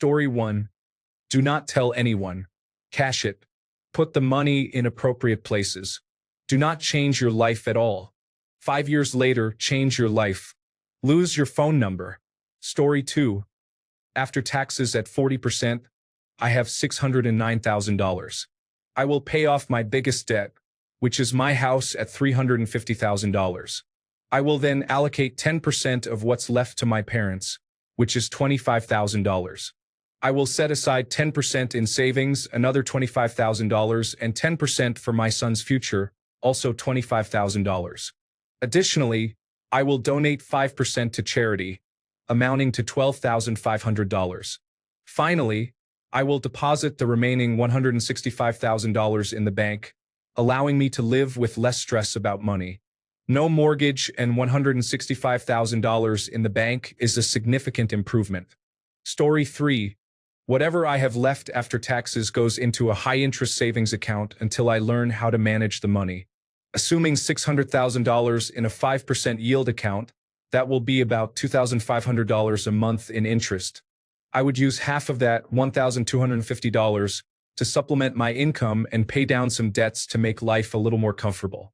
Story 1. Do not tell anyone. Cash it. Put the money in appropriate places. Do not change your life at all. 5 years later, change your life. Lose your phone number. Story 2. After taxes at 40%, I have $609,000. I will pay off my biggest debt, which is my house at $350,000. I will then allocate 10% of what's left to my parents, which is $25,000. I will set aside 10% in savings, another $25,000, and 10% for my son's future, also $25,000. Additionally, I will donate 5% to charity, amounting to $12,500. Finally, I will deposit the remaining $165,000 in the bank, allowing me to live with less stress about money. No mortgage and $165,000 in the bank is a significant improvement. Story 3. Whatever I have left after taxes goes into a high-interest savings account until I learn how to manage the money. Assuming $600,000 in a 5% yield account, that will be about $2,500 a month in interest. I would use half of that, $1,250, to supplement my income and pay down some debts to make life a little more comfortable.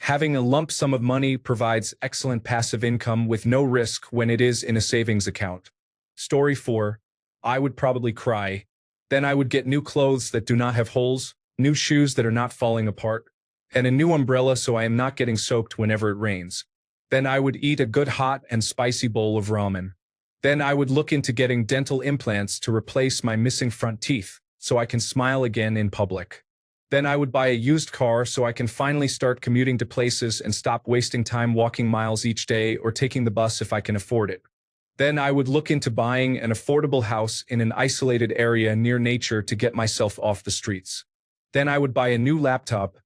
Having a lump sum of money provides excellent passive income with no risk when it is in a savings account. Story 4. I would probably cry. Then I would get new clothes that do not have holes, new shoes that are not falling apart, and a new umbrella so I am not getting soaked whenever it rains. Then I would eat a good hot and spicy bowl of ramen. Then I would look into getting dental implants to replace my missing front teeth, so I can smile again in public. Then I would buy a used car so I can finally start commuting to places and stop wasting time walking miles each day or taking the bus if I can afford it. Then I would look into buying an affordable house in an isolated area near nature to get myself off the streets. Then I would buy a new laptop,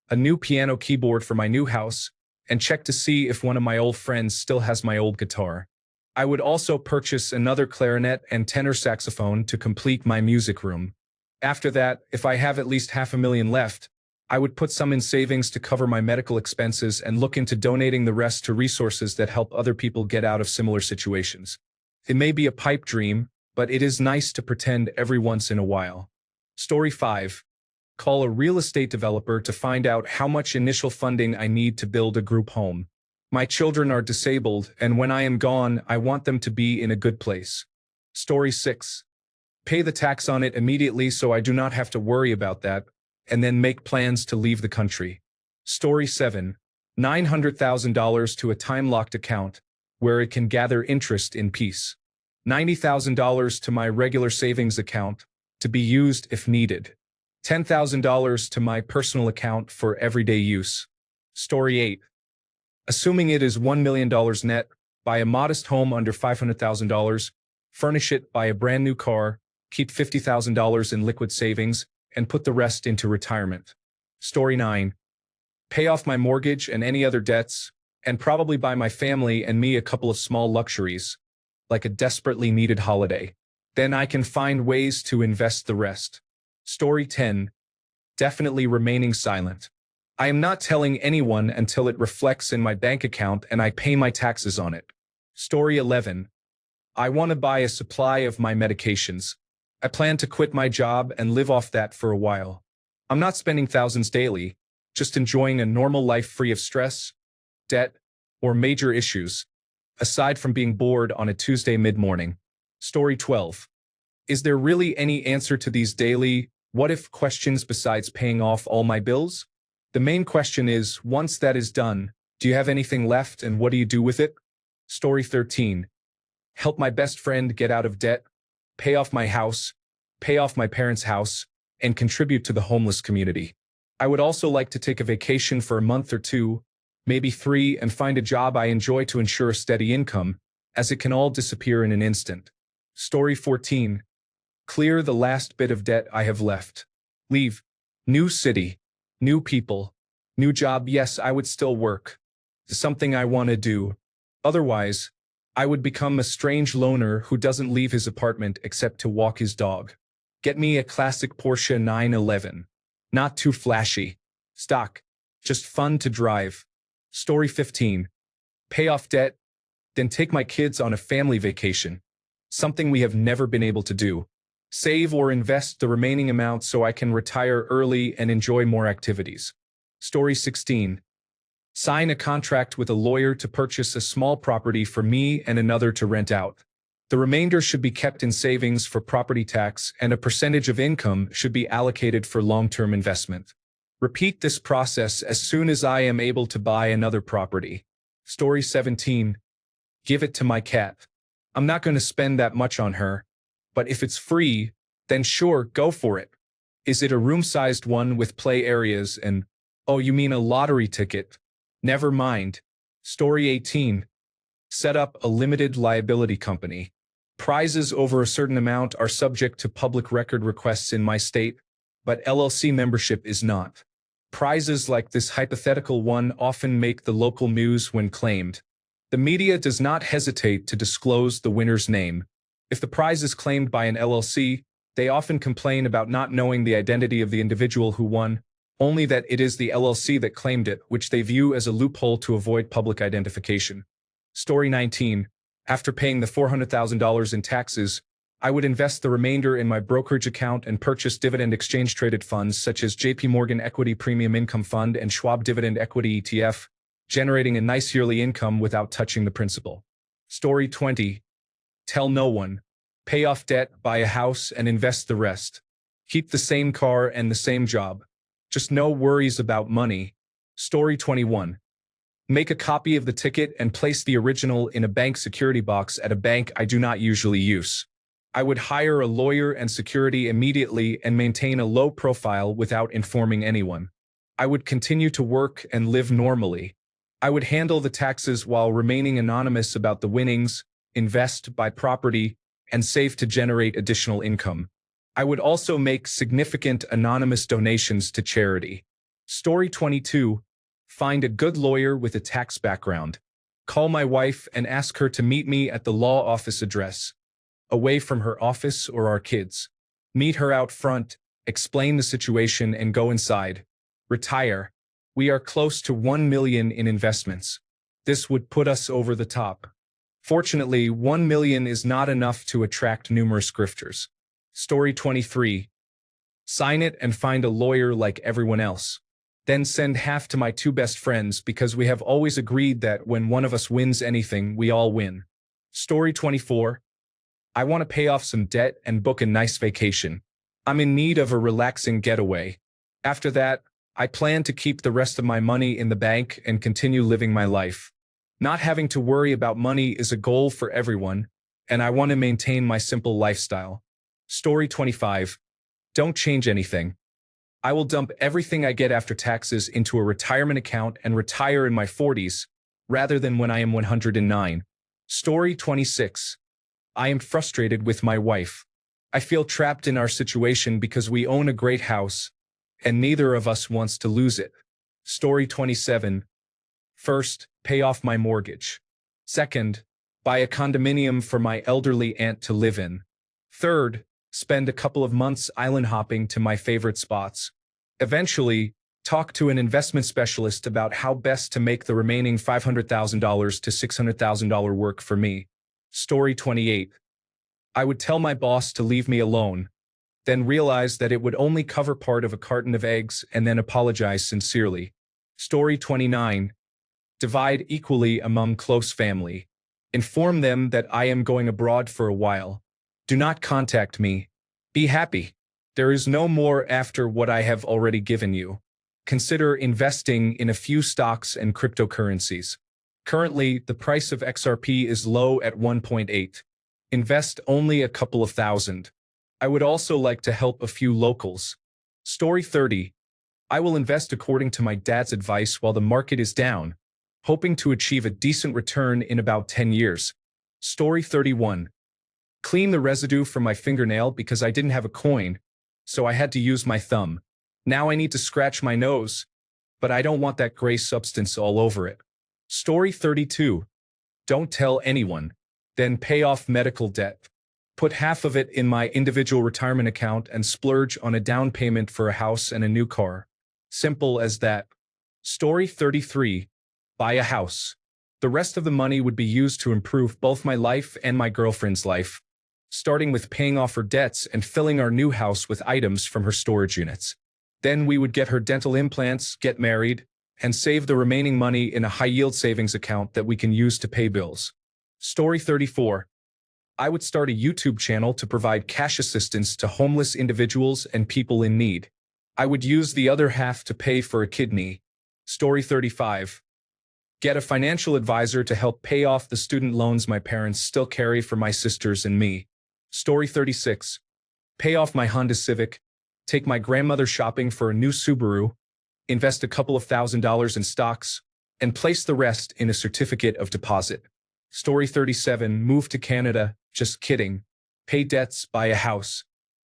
a new piano keyboard for my new house, and check to see if one of my old friends still has my old guitar. I would also purchase another clarinet and tenor saxophone to complete my music room. After that, if I have at least $500,000 left, I would put some in savings to cover my medical expenses and look into donating the rest to resources that help other people get out of similar situations. It may be a pipe dream, but it is nice to pretend every once in a while. Story 5. Call a real estate developer to find out how much initial funding I need to build a group home. My children are disabled, and when I am gone, I want them to be in a good place. Story 6. Pay the tax on it immediately so I do not have to worry about that, and then make plans to leave the country. Story 7. $900,000 to a time-locked account, where it can gather interest in peace. $90,000 to my regular savings account, to be used if needed. $10,000 to my personal account for everyday use. Story 8. Assuming it is $1 million net, buy a modest home under $500,000, furnish it, buy a brand new car, keep $50,000 in liquid savings, and put the rest into retirement. Story 9. Pay off my mortgage and any other debts, and probably buy my family and me a couple of small luxuries, like a desperately needed holiday. Then I can find ways to invest the rest. Story 10. Definitely remaining silent. I am not telling anyone until it reflects in my bank account and I pay my taxes on it. Story 11. I want to buy a supply of my medications. I plan to quit my job and live off that for a while. I'm not spending thousands daily, just enjoying a normal life free of stress, debt, or major issues, aside from being bored on a Tuesday mid-morning. Story 12. Is there really any answer to these daily, what-if questions besides paying off all my bills? The main question is, once that is done, do you have anything left and what do you do with it? Story 13. Help my best friend get out of debt, pay off my house, pay off my parents' house, and contribute to the homeless community. I would also like to take a vacation for a month or two, maybe 3, and find a job I enjoy to ensure a steady income, as it can all disappear in an instant. Story 14. Clear the last bit of debt I have left. Leave. New city. New people. New job. Yes, I would still work. Something I want to do. Otherwise, I would become a strange loner who doesn't leave his apartment except to walk his dog. Get me a classic Porsche 911. Not too flashy. Stock. Just fun to drive. Story 15. Pay off debt, then take my kids on a family vacation. something we have never been able to do. Save or invest the remaining amount so I can retire early and enjoy more activities. Story 16. Sign a contract with a lawyer to purchase a small property for me and another to rent out. The remainder should be kept in savings for property tax, and a percentage of income should be allocated for long-term investment. Repeat this process as soon as I am able to buy another property. Story 17. Give it to my cat. I'm not going to spend that much on her, but if it's free, then sure, go for it. Is it a room-sized one with play areas and, oh, you mean a lottery ticket? Never mind. Story 18. Set up a limited liability company. Prizes over a certain amount are subject to public record requests in my state, but LLC membership is not. Prizes like this hypothetical one often make the local news when claimed. The media does not hesitate to disclose the winner's name. If the prize is claimed by an LLC, they often complain about not knowing the identity of the individual who won, only that it is the LLC that claimed it, which they view as a loophole to avoid public identification. Story 19. After paying the $400,000 in taxes, I would invest the remainder in my brokerage account and purchase dividend exchange-traded funds such as JP Morgan Equity Premium Income Fund and Schwab Dividend Equity ETF, generating a nice yearly income without touching the principal. Story 20. Tell no one. Pay off debt, buy a house, and invest the rest. Keep the same car and the same job. Just no worries about money. Story 21. Make a copy of the ticket and place the original in a bank security box at a bank I do not usually use. I would hire a lawyer and security immediately and maintain a low profile without informing anyone. I would continue to work and live normally. I would handle the taxes while remaining anonymous about the winnings, invest, buy property, and save to generate additional income. I would also make significant anonymous donations to charity. Story 22. Find a good lawyer with a tax background. Call my wife and ask her to meet me at the law office address, away from her office or our kids. Meet her out front, explain the situation, and go inside. Retire. We are close to $1 million in investments. This would put us over the top. Fortunately, $1 million is not enough to attract numerous grifters. Story 23. Sign it and find a lawyer like everyone else. Then send half to my two best friends because we have always agreed that when one of us wins anything, we all win. Story 24. I want to pay off some debt and book a nice vacation. I'm in need of a relaxing getaway. After that, I plan to keep the rest of my money in the bank and continue living my life. Not having to worry about money is a goal for everyone, and I want to maintain my simple lifestyle. Story 25. Don't change anything. I will dump everything I get after taxes into a retirement account and retire in my 40s, rather than when I am 109. Story 26. I am frustrated with my wife. I feel trapped in our situation because we own a great house, and neither of us wants to lose it. Story 27. First, pay off my mortgage. Second, buy a condominium for my elderly aunt to live in. Third, spend a couple of months island hopping to my favorite spots. Eventually, talk to an investment specialist about how best to make the remaining $500,000 to $600,000 work for me. Story 28. I would tell my boss to leave me alone, then realize that it would only cover part of a carton of eggs and then apologize sincerely. Story 29. Divide equally among close family. Inform them that I am going abroad for a while. Do not contact me. Be happy. There is no more after what I have already given you. Consider investing in a few stocks and cryptocurrencies. Currently, the price of XRP is low at 1.8. Invest only a couple of thousand. I would also like to help a few locals. Story 30. I will invest according to my dad's advice while the market is down, hoping to achieve a decent return in about 10 years. Story 31. Clean the residue from my fingernail because I didn't have a coin, so I had to use my thumb. Now I need to scratch my nose, but I don't want that gray substance all over it. Story 32. Don't tell anyone. Then pay off medical debt. Put half of it in my individual retirement account and splurge on a down payment for a house and a new car. Simple as that. Story 33. Buy a house. The rest of the money would be used to improve both my life and my girlfriend's life. starting with paying off her debts and filling our new house with items from her storage units. Then we would get her dental implants, get married, and save the remaining money in a high-yield savings account that we can use to pay bills. Story 34. I would start a YouTube channel to provide cash assistance to homeless individuals and people in need. I would use the other half to pay for a kidney. Story 35. Get a financial advisor to help pay off the student loans my parents still carry for my sisters and me. Story 36. Pay off my Honda Civic, take my grandmother shopping for a new Subaru, invest a couple of $1,000s in stocks, and place the rest in a certificate of deposit. Story 37. Move to Canada. Just kidding. Pay debts, buy a house.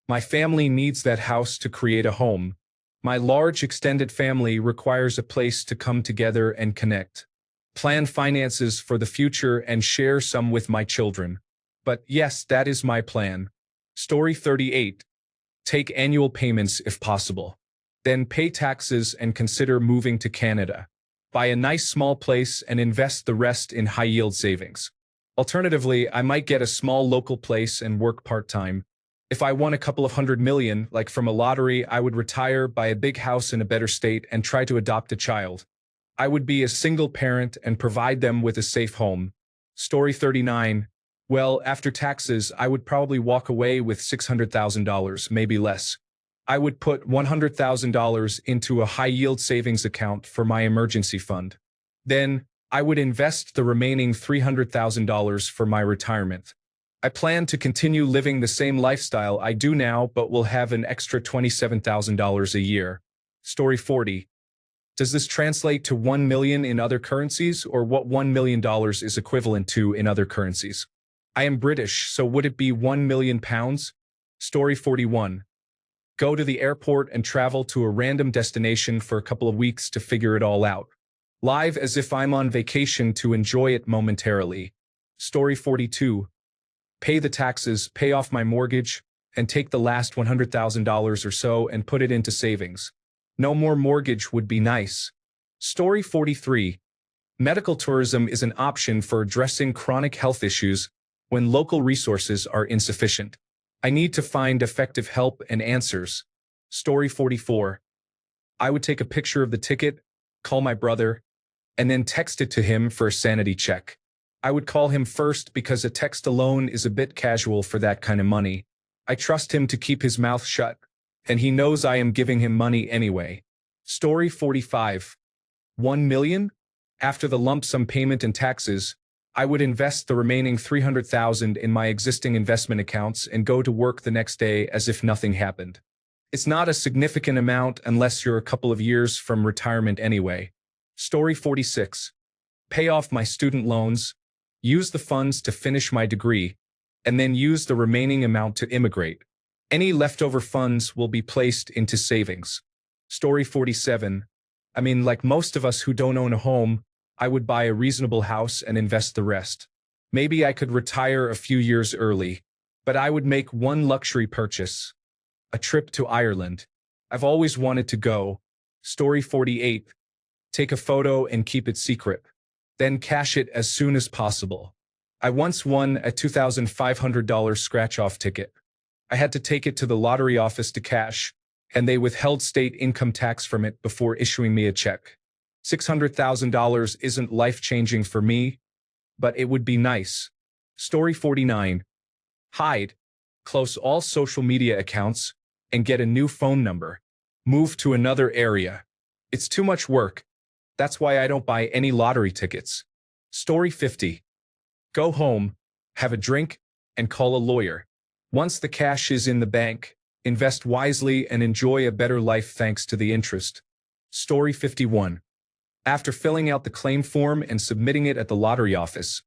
My family needs that house to create a home. My large extended family requires a place to come together and connect. Plan finances for the future and share some with my children. But yes, that is my plan. Story 38. Take annual payments if possible. Then pay taxes and consider moving to Canada. Buy a nice small place and invest the rest in high-yield savings. Alternatively, I might get a small local place and work part-time. If I won a couple of $100 million, like from a lottery, I would retire, buy a big house in a better state, and try to adopt a child. I would be a single parent and provide them with a safe home. Story 39. Well, after taxes, I would probably walk away with $600,000, maybe less. I would put $100,000 into a high-yield savings account for my emergency fund. Then, I would invest the remaining $300,000 for my retirement. I plan to continue living the same lifestyle I do now, but will have an extra $27,000 a year. Story 40. Does this translate to $1 million in other currencies, or what $1 million is equivalent to in other currencies? I am British, so would it be £1 million? Story 41. Go to the airport and travel to a random destination for a couple of weeks to figure it all out. Live as if I'm on vacation to enjoy it momentarily. Story 42. Pay the taxes, pay off my mortgage, and take the last $100,000 or so and put it into savings. No more mortgage would be nice. Story 43. Medical tourism is an option for addressing chronic health issues when local resources are insufficient. I need to find effective help and answers. Story 44. I would take a picture of the ticket, call my brother, and then text it to him for a sanity check. I would call him first because a text alone is a bit casual for that kind of money. I trust him to keep his mouth shut, and he knows I am giving him money anyway. Story 45. $1 million? After the lump sum payment and taxes, I would invest the remaining $300,000 in my existing investment accounts and go to work the next day as if nothing happened. It's not a significant amount unless you're a couple of years from retirement anyway. Story 46. Pay off my student loans, use the funds to finish my degree, and then use the remaining amount to immigrate. Any leftover funds will be placed into savings. Story 47. Like most of us who don't own a home, I would buy a reasonable house and invest the rest. Maybe I could retire a few years early, but I would make one luxury purchase. A trip to Ireland. I've always wanted to go. Story 48. Take a photo and keep it secret. Then cash it as soon as possible. I once won a $2,500 scratch-off ticket. I had to take it to the lottery office to cash, and they withheld state income tax from it before issuing me a check. $600,000 isn't life-changing for me, but it would be nice. Story 49. Hide, close all social media accounts, and get a new phone number. Move to another area. It's too much work. That's why I don't buy any lottery tickets. Story 50. Go home, have a drink, and call a lawyer. Once the cash is in the bank, invest wisely and enjoy a better life thanks to the interest. Story 51. After filling out the claim form and submitting it at the lottery office,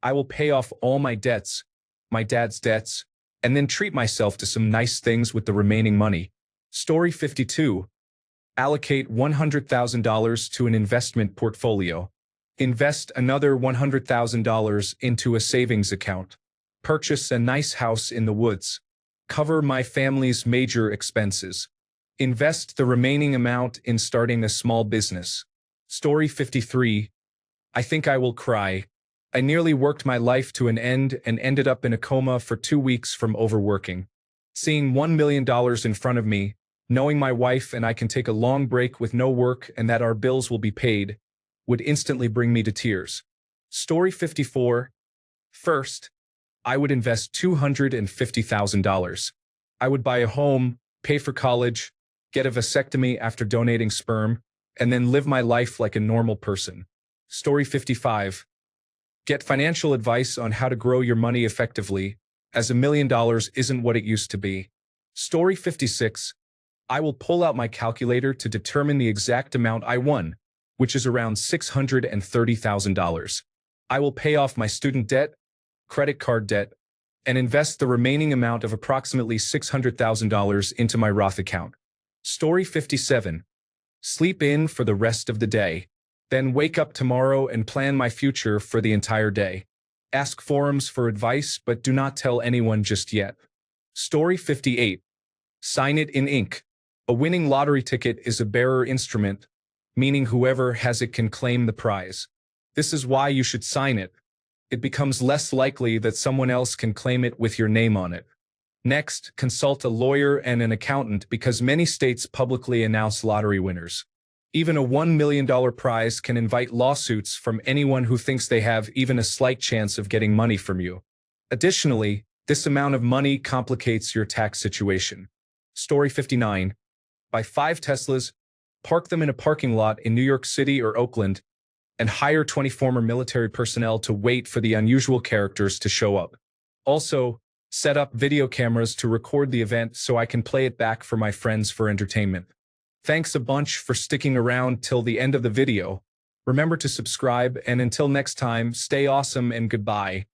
I will pay off all my debts, my dad's debts, and then treat myself to some nice things with the remaining money. Story 52. Allocate $100,000 to an investment portfolio. Invest another $100,000 into a savings account. Purchase a nice house in the woods. Cover my family's major expenses. Invest the remaining amount in starting a small business. Story 53. I think I will cry. I nearly worked my life to an end and ended up in a coma for 2 weeks from overworking. Seeing $1 million in front of me, knowing my wife and I can take a long break with no work and that our bills will be paid, would instantly bring me to tears. Story 54. First, I would invest $250,000. I would buy a home, pay for college, get a vasectomy after donating sperm, and then live my life like a normal person. Story 55. Get financial advice on how to grow your money effectively, as $1 million isn't what it used to be. Story 56. I will pull out my calculator to determine the exact amount I won, which is around $630,000. I will pay off my student debt, credit card debt, and invest the remaining amount of approximately $600,000 into my Roth account. Story 57. Sleep in for the rest of the day, then wake up tomorrow and plan my future for the entire day. Ask forums for advice, but do not tell anyone just yet. Story 58. Sign it in ink. A winning lottery ticket is a bearer instrument, meaning whoever has it can claim the prize. This is why you should sign it. It becomes less likely that someone else can claim it with your name on it. Next, consult a lawyer and an accountant because many states publicly announce lottery winners. Even a $1 million prize can invite lawsuits from anyone who thinks they have even a slight chance of getting money from you. Additionally, this amount of money complicates your tax situation. Story 59. Buy 5 Teslas, park them in a parking lot in New York City or Oakland, and hire 20 former military personnel to wait for the unusual characters to show up. Also, set up video cameras to record the event so I can play it back for my friends for entertainment. Thanks a bunch for sticking around till the end of the video. Remember to subscribe, and until next time, stay awesome and goodbye.